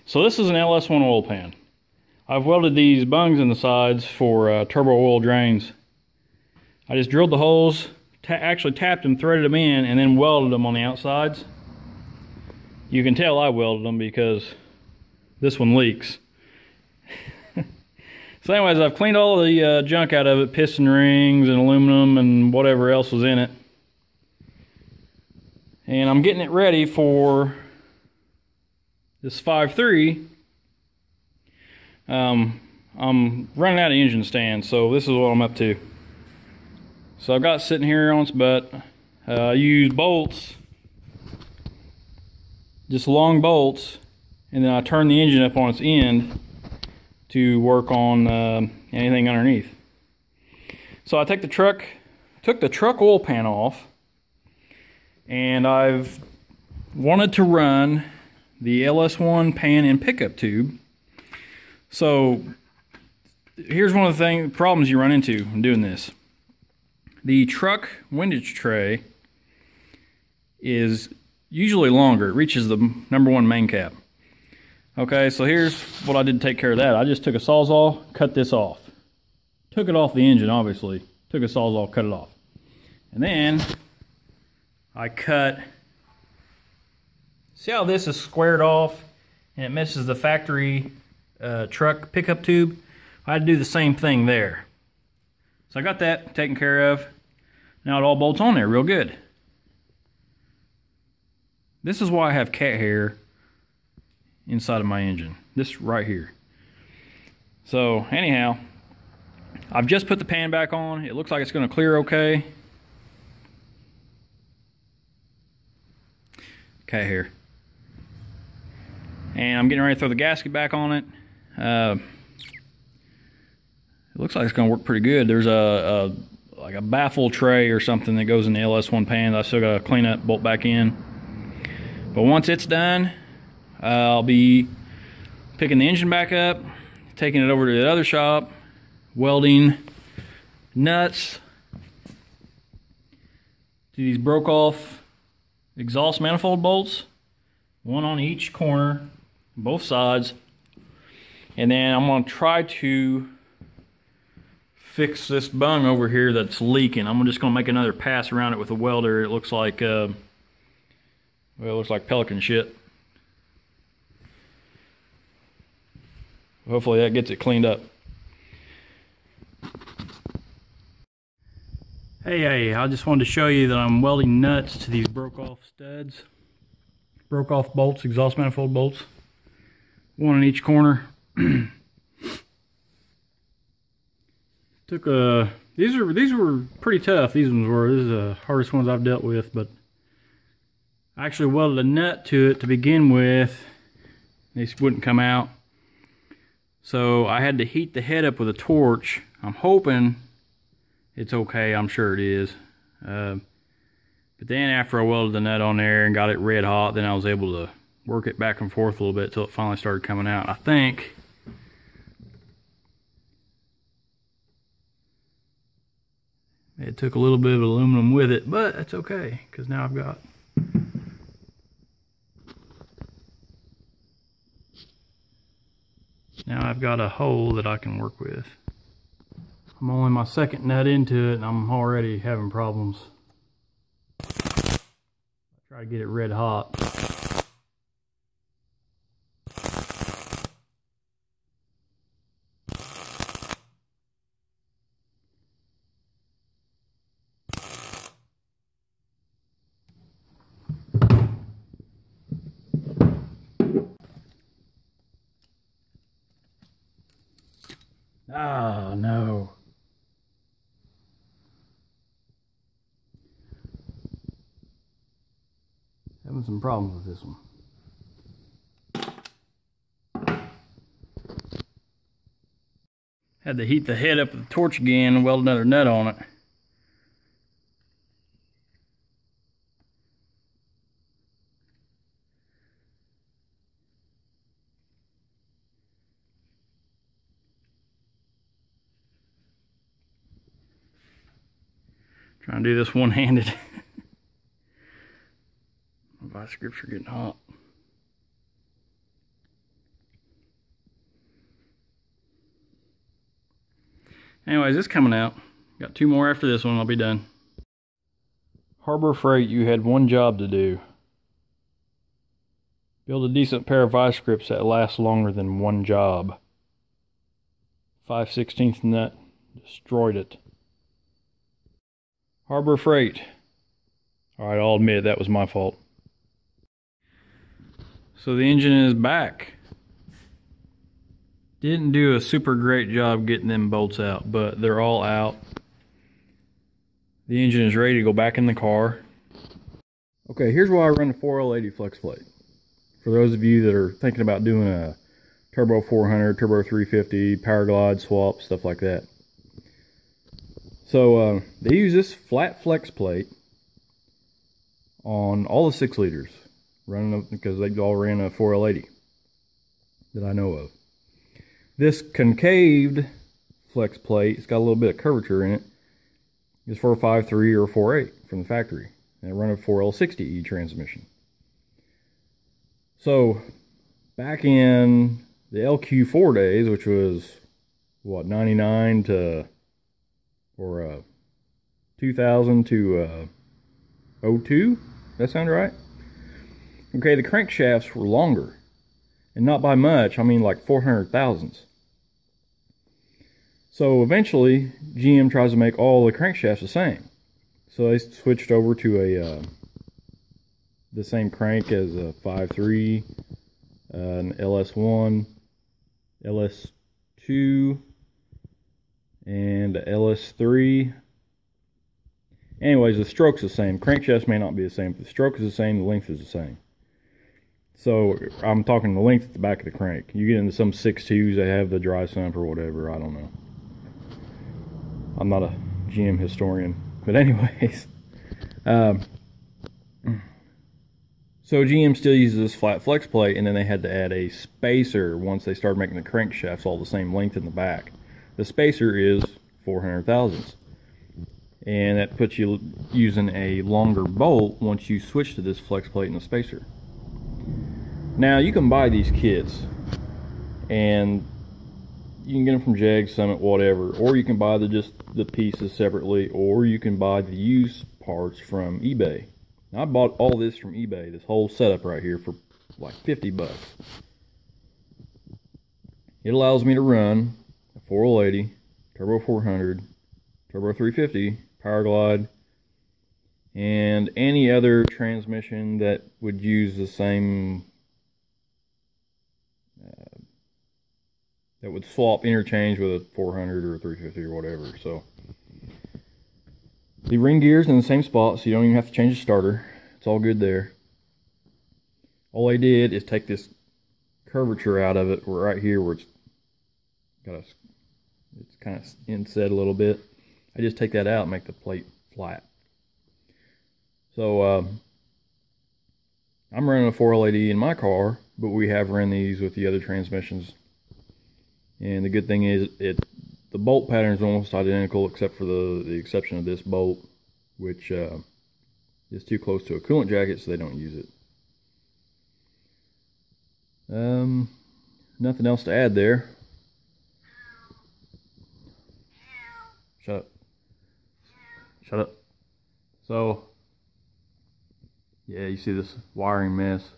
So this is an LS1 oil pan. I've welded these bungs in the sides for turbo oil drains. I just drilled the holes, actually tapped them, threaded them in, and then welded them on the outsides. You can tell I welded them because this one leaks. So anyways, I've cleaned all the junk out of it, piston rings and aluminum and whatever else was in it. And I'm getting it ready for this 5.3. I'm running out of engine stands, so this is what I'm up to. So I've got it sitting here on its butt. I use bolts, just long bolts, and then I turn the engine up on its end to work on anything underneath. So I took the truck oil pan off, and I've wanted to run the LS1 pan and pickup tube. So here's one of the problems you run into when doing this. The truck windage tray is usually longer. It reaches the #1 main cap. Okay, so here's what I did to take care of that. I just took a Sawzall, cut this off. Took it off the engine, obviously. Took a Sawzall, cut it off. And then I cut, see how this is squared off and it misses the factory truck pickup tube? I had to do the same thing there. So I got that taken care of. Now it all bolts on there real good. This is why I have cat hair inside of my engine. This right here. So anyhow, I've just put the pan back on. It looks like it's going to clear okay. Cat hair. And I'm getting ready to throw the gasket back on it. It looks like it's going to work pretty good. There's like a baffle tray or something that goes in the LS1 pan that I still got to clean up, bolt back in. But once it's done, I'll be picking the engine back up, taking it over to the other shop, welding nuts to these broke off exhaust manifold bolts, one on each corner, both sides. And then I'm going to try to fix this bung over here that's leaking. I'm just going to make another pass around it with a welder. It looks like well, it looks like pelican shit. Hopefully that gets it cleaned up. Hey, I just wanted to show you that I'm welding nuts to these broke off studs. Broke off bolts, exhaust manifold bolts. One in each corner. These were pretty tough. These ones were. This is the hardest ones I've dealt with, but I actually welded a nut to it to begin with. These wouldn't come out. So I had to heat the head up with a torch. I'm hoping it's okay. I'm sure it is. But then after I welded the nut on there and got it red hot, then I was able to work it back and forth a little bit till it finally started coming out. I think it took a little bit of aluminum with it, but that's okay, because now I've got a hole that I can work with. I'm only my second nut into it and I'm already having problems. I try to get it red hot. Oh no. Having some problems with this one. Had to heat the head up with the torch again and weld another nut on it. Trying to do this one-handed. My vice grips are getting hot. Anyways, it's coming out. Got 2 more after this one, I'll be done. Harbor Freight, you had one job to do. Build a decent pair of vice grips that last longer than one job. 5/16 nut destroyed it. Harbor Freight. Alright, I'll admit that was my fault. So the engine is back. Didn't do a super great job getting them bolts out, but they're all out. The engine is ready to go back in the car. Okay, here's why I run the 4L80 flex plate. For those of you that are thinking about doing a Turbo 400, Turbo 350, Power Glide swap, stuff like that. So they use this flat flex plate on all the 6 liters, running because they all ran a 4L80 that I know of. This concaved flex plate, it's got a little bit of curvature in it, is for a 5.3 or a 4.8 from the factory, and it run a 4L60E transmission. So back in the LQ4 days, which was what, 99 to, or 2000 to 02, that sound right? Okay, the crankshafts were longer, and not by much. I mean like 400 thousandths. So eventually GM tries to make all the crankshafts the same, so they switched over to the same crank as a 5.3, an LS1, LS2, and a LS3. Anyways, the stroke's the same. Crankshafts may not be the same, but the stroke is the same, the length is the same. So I'm talking the length at the back of the crank. You get into some 6.2s, they have the dry sump or whatever, I don't know. I'm not a GM historian, but anyways. So GM still uses this flat flex plate, and then they had to add a spacer once they started making the crankshafts all the same length in the back. The spacer is 400 thousandths, and that puts you using a longer bolt once you switch to this flex plate and the spacer. Now you can buy these kits, and you can get them from Jag, Summit, whatever, or you can buy just the pieces separately, or you can buy the used parts from eBay. Now, I bought all this from eBay, this whole setup right here, for like 50 bucks. It allows me to run a 4L80, Turbo 400, Turbo 350, Power Glide, and any other transmission that would use the same, that would swap interchange with a 400 or a 350 or whatever. So the ring gear's in the same spot, so you don't even have to change the starter. It's all good there. All I did is take this curvature out of it, right here where it's kind of inset a little bit. I just take that out and make the plate flat. So I'm running a 4L80 in my car, but we have run these with the other transmissions. And the good thing is, the bolt pattern is almost identical, except for the exception of this bolt, which is too close to a coolant jacket, so they don't use it. Nothing else to add there. Shut up. Shut up. So, yeah, you see this wiring mess.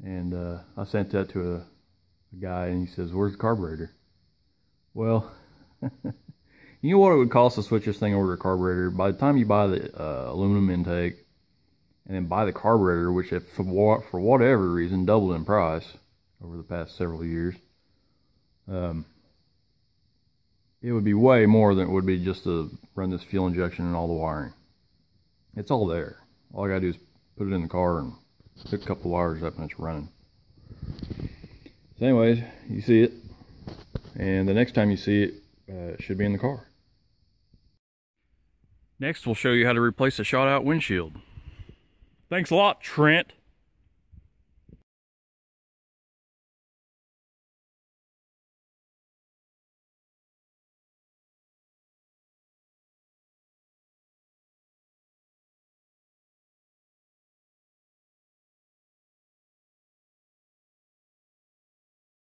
And I sent that to a guy, and he says, "Where's the carburetor?" Well, you know what it would cost to switch this thing over to a carburetor? By the time you buy the aluminum intake and then buy the carburetor, which if for whatever reason doubled in price over the past several years, it would be way more than it would be just to run this fuel injection and all the wiring. It's all there. All I gotta do is put it in the car and hook a couple of wires up and it's running. So anyways, you see it, and the next time you see it, it should be in the car. Next, we'll show you how to replace a shot out windshield. Thanks a lot, Trent.